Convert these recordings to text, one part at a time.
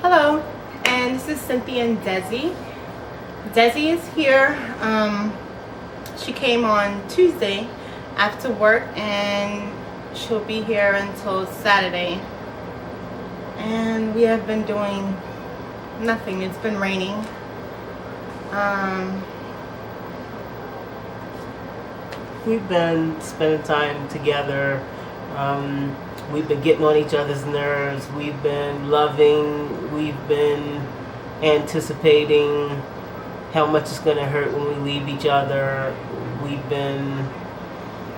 Hello, and this is Cynthia and Desi. Desi is here. She came on Tuesday after work, and she'll be here until Saturday. And we have been doing nothing. It's been raining. We've been spending time together. We've been getting on each other's nerves. We've been loving. We've been anticipating how much it's going to hurt when we leave each other. We've been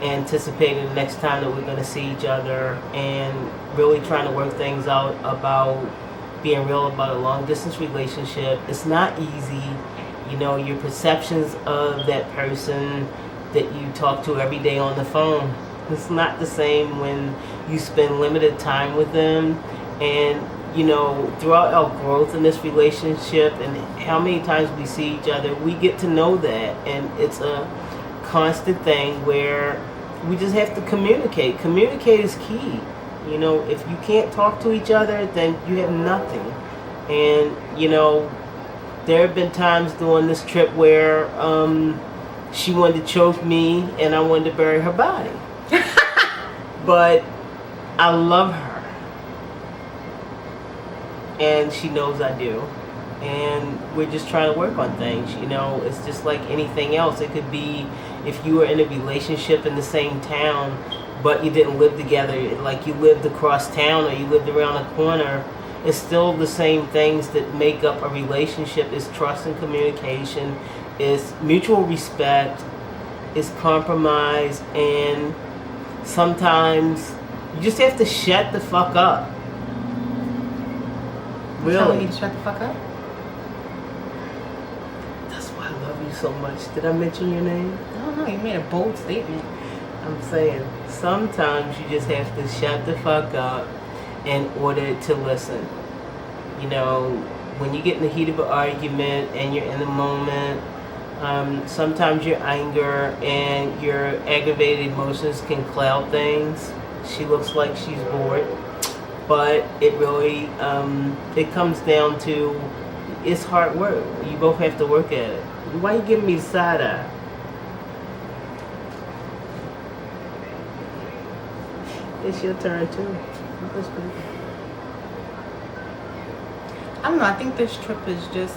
anticipating the next time that we're going to see each other, and really trying to work things out about being real about a long distance relationship. It's not easy. You know, your perceptions of that person that you talk to every day on the phone, it's not the same when you spend limited time with them. And you know, throughout our growth in this relationship and how many times we see each other, we get to know that, and it's a constant thing where we just have to communicate. Communicate is key. You know, if you can't talk to each other, then you have nothing. And you know, there have been times during this trip where she wanted to choke me and I wanted to bury her body. But I love her, and she knows I do, and we're just trying to work on things. You know, it's just like anything else. It could be if you were in a relationship in the same town but you didn't live together, like you lived across town or you lived around the corner. It's still the same things that make up a relationship. Is trust and communication, is mutual respect, is compromise, and sometimes you just have to shut the fuck up. You telling me to shut the fuck up? That's why I love you so much. Did I mention your name? I don't know. You made a bold statement. I'm saying sometimes you just have to shut the fuck up in order to listen. You know, when you get in the heat of an argument and you're in the moment, sometimes your anger and your aggravated emotions can cloud things. She looks like she's bored, but it really, it comes down to, it's hard work. You both have to work at it. Why you giving me the side eye? It's your turn too. I don't know. I think this trip is just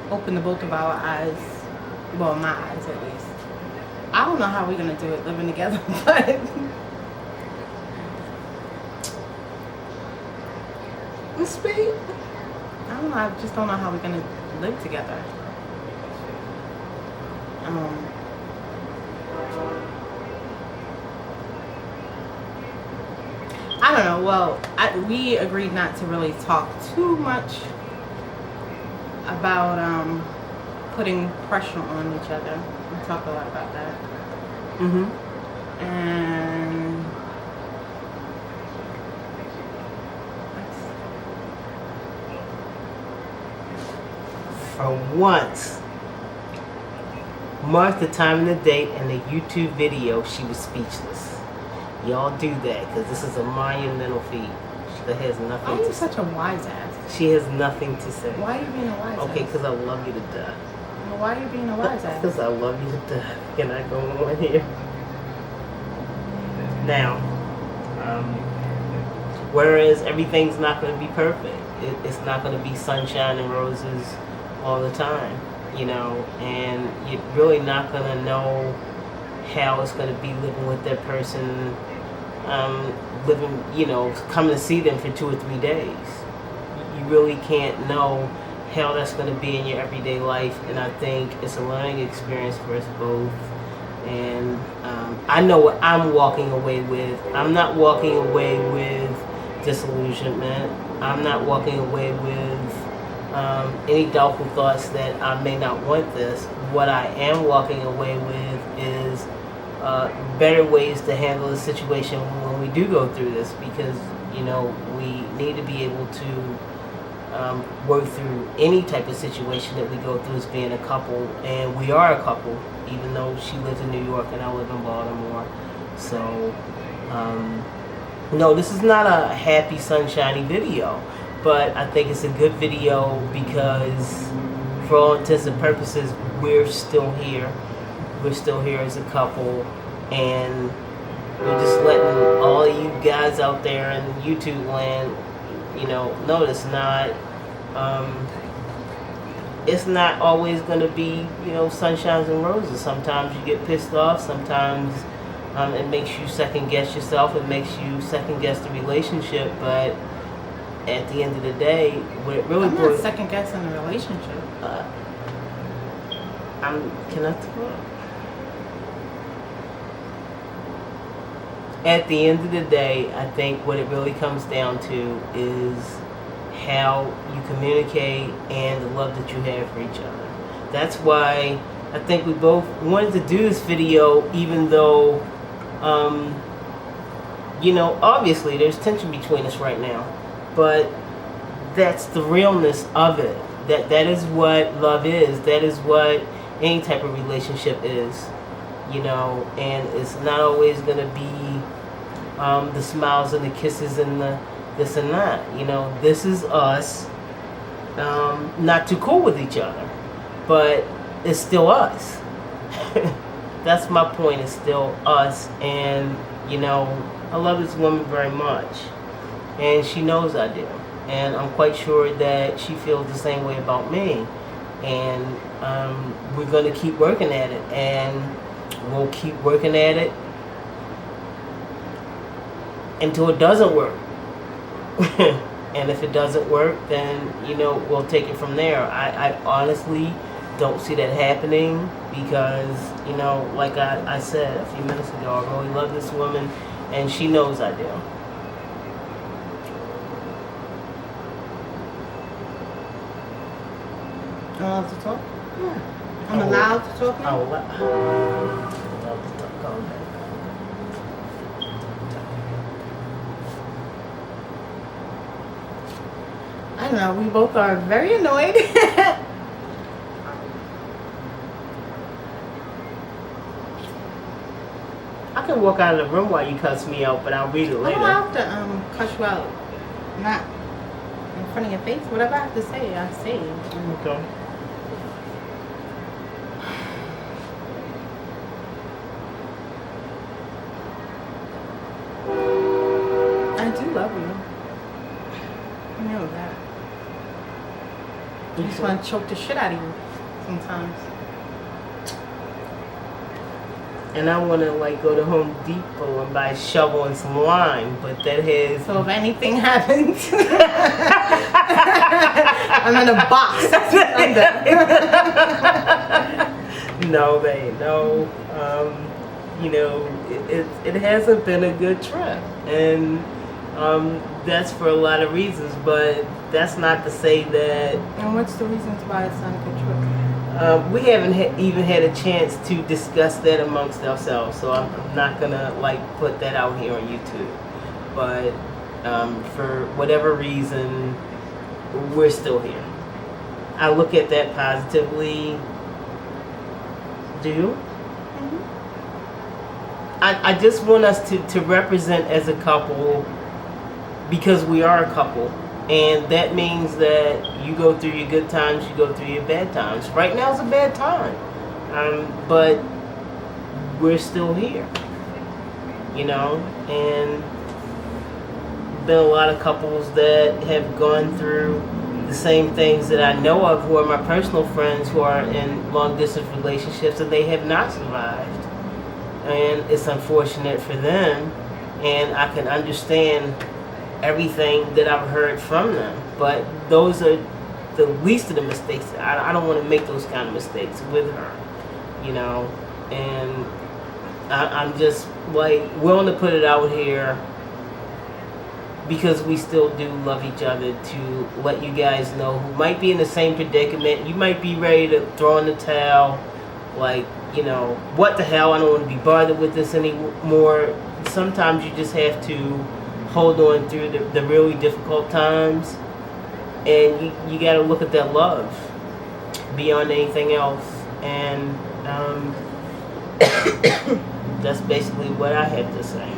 open to both of our eyes. Well, my eyes at least. I don't know how we're gonna do it living together, but Speak. I don't know. I just don't know how we're gonna live together. I don't know. Well, we agreed not to really talk too much about putting pressure on each other. We talk a lot about that. And for once, mark the time and the date and the YouTube video, she was speechless. Y'all do that, because this is a monumental feat. She has nothing why are to you say. such a wise ass? She has nothing to say. Why are you being a wise ass? Okay, because I love you to death. Well, why are you being a wise ass? Because I love you to death. Can I go on here? Now, whereas everything's not going to be perfect. It's not going to be sunshine and roses all the time, you know, and you're really not going to know how it's going to be living with that person, living, you know, coming to see them for 2 or 3 days. You really can't know how that's going to be in your everyday life, and I think it's a learning experience for us both. And I know what I'm walking away with. I'm not walking away with disillusionment. I'm not walking away with any doubtful thoughts that I may not want this. What I am walking away with is better ways to handle the situation when we do go through this, because you know, we need to be able to work through any type of situation that we go through as being a couple, and we are a couple, even though she lives in New York and I live in Baltimore. So no, this is not a happy sunshiny video, but I think it's a good video because for all intents and purposes, we're still here. We're still here as a couple, and we're just letting all of you guys out there in YouTube land, know it's not always going to be, sunshines and roses. Sometimes you get pissed off. Sometimes it makes you second guess yourself. It makes you second guess the relationship. But at the end of the day, what it really I'm not second guessing the relationship. Can I talk? At the end of the day, I think what it really comes down to is how you communicate and the love that you have for each other. That's why I think we both wanted to do this video, even though, obviously there's tension between us right now. But that's the realness of it. That is what love is. That is what any type of relationship is. And it's not always going to be the smiles and the kisses and the this and that. This is us not too cool with each other, but it's still us. That's my point. It's still us. And I love this woman very much, and she knows I do, and I'm quite sure that she feels the same way about me. And we're going to keep working at it, and we'll keep working at it until it doesn't work. And if it doesn't work, then we'll take it from there. I honestly don't see that happening because like I said a few minutes ago, I really love this woman, and she knows I do. I'm allowed to talk? Yeah. I'm allowed to talk now? I'm allowed to talk all day. I don't know, we both are very annoyed. I can walk out of the room while you cuss me out, but I'll read it later. I don't have to cuss you out. Not in front of your face. Whatever I have to say, I say. Okay. I do love you. You know that. I just want to choke the shit out of you sometimes. And I want to go to Home Depot and buy a shovel and some lime, but that has... So if anything happens, I'm in a box. That's what I'm doing. No, babe, no. It hasn't been a good trip, and that's for a lot of reasons, but that's not to say that... And what's the reasons why it's not a good trip? We haven't even had a chance to discuss that amongst ourselves, so I'm not gonna put that out here on YouTube. But for whatever reason, we're still here. I look at that positively. Do you? Mm-hmm. I just want us to represent as a couple, because we are a couple. And that means that you go through your good times, you go through your bad times. Right now is a bad time. But we're still here. And been a lot of couples that have gone through the same things that I know of, who are my personal friends, who are in long distance relationships, and they have not survived. And it's unfortunate for them, and I can understand everything that I've heard from them, but those are the least of the mistakes. I don't want to make those kind of mistakes with her, and I'm just willing to put it out here because we still do love each other, to let you guys know who might be in the same predicament. You might be ready to throw in the towel, what the hell, I don't want to be bothered with this anymore. Sometimes you just have to hold on through the really difficult times, and you got to look at that love beyond anything else. And that's basically what I have to say.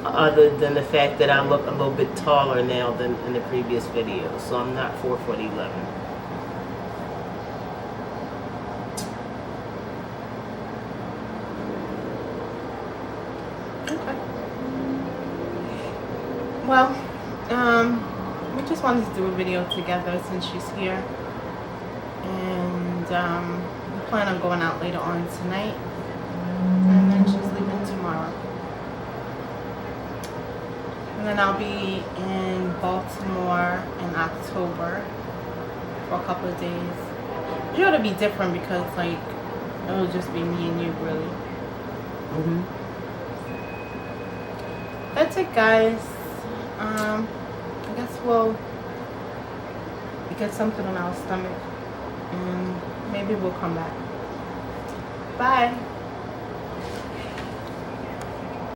other than the fact that I look a little bit taller now than in the previous video. So I'm not 4'11". Okay. Well, we just wanted to do a video together since she's here. And we plan on going out later on tonight. And then she's leaving tomorrow. And then I'll be in Baltimore in October for a couple of days. It ought to be different because, like, it'll just be me and you, really. That's it, guys. I guess we'll get something on our stomach and maybe we'll come back. Bye.